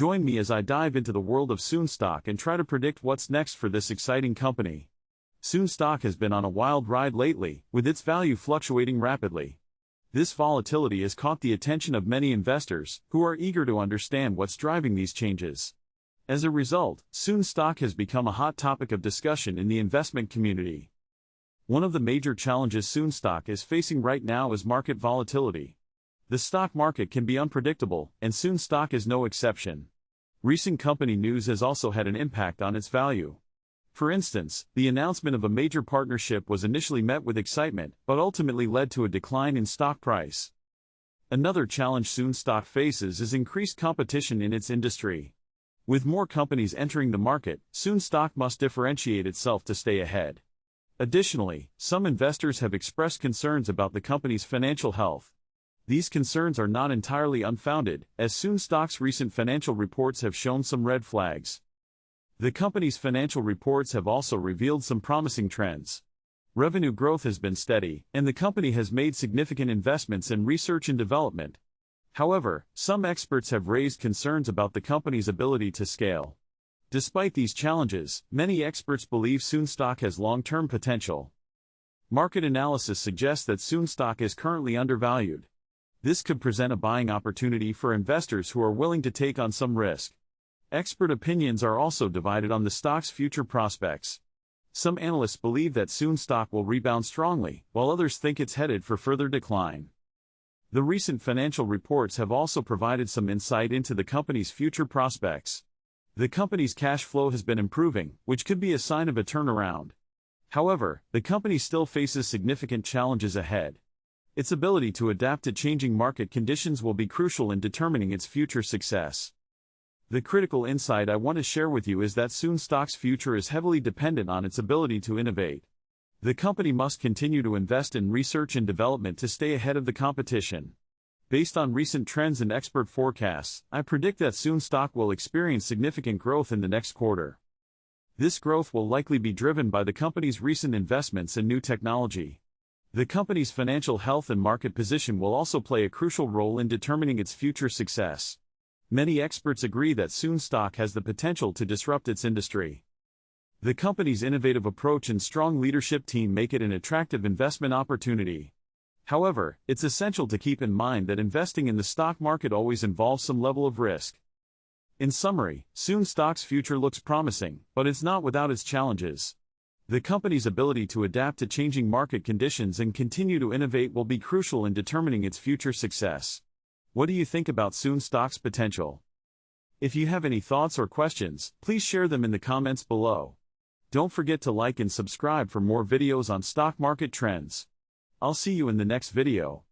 Join me as I dive into the world of Soun stock and try to predict what's next for this exciting company. Soun stock has been on a wild ride lately, with its value fluctuating rapidly. This volatility has caught the attention of many investors, who are eager to understand what's driving these changes. As a result, Soun stock has become a hot topic of discussion in the investment community. One of the major challenges Soun stock is facing right now is market volatility. The stock market can be unpredictable, and Soun stock is no exception. Recent company news has also had an impact on its value. For instance, the announcement of a major partnership was initially met with excitement, but ultimately led to a decline in stock price. Another challenge Soun stock faces is increased competition in its industry. With more companies entering the market, Soun stock must differentiate itself to stay ahead. Additionally, some investors have expressed concerns about the company's financial health. These concerns are not entirely unfounded, as Soun stock's recent financial reports have shown some red flags. The company's financial reports have also revealed some promising trends. Revenue growth has been steady, and the company has made significant investments in research and development. However, some experts have raised concerns about the company's ability to scale. Despite these challenges, many experts believe Soun stock has long-term potential. Market analysis suggests that Soun stock is currently undervalued. This could present a buying opportunity for investors who are willing to take on some risk. Expert opinions are also divided on the stock's future prospects. Some analysts believe that Soun stock will rebound strongly, while others think it's headed for further decline. The recent financial reports have also provided some insight into the company's future prospects. The company's cash flow has been improving, which could be a sign of a turnaround. However, the company still faces significant challenges ahead. Its ability to adapt to changing market conditions will be crucial in determining its future success. The critical insight I want to share with you is that Soun stock's future is heavily dependent on its ability to innovate. The company must continue to invest in research and development to stay ahead of the competition. Based on recent trends and expert forecasts, I predict that Soun stock will experience significant growth in the next quarter. This growth will likely be driven by the company's recent investments in new technology. The company's financial health and market position will also play a crucial role in determining its future success. Many experts agree that Soun stock has the potential to disrupt its industry. The company's innovative approach and strong leadership team make it an attractive investment opportunity. However, it's essential to keep in mind that investing in the stock market always involves some level of risk. In summary, Soun stock's future looks promising, but it's not without its challenges. The company's ability to adapt to changing market conditions and continue to innovate will be crucial in determining its future success. What do you think about Soun stock's potential? If you have any thoughts or questions, please share them in the comments below. Don't forget to like and subscribe for more videos on stock market trends. I'll see you in the next video.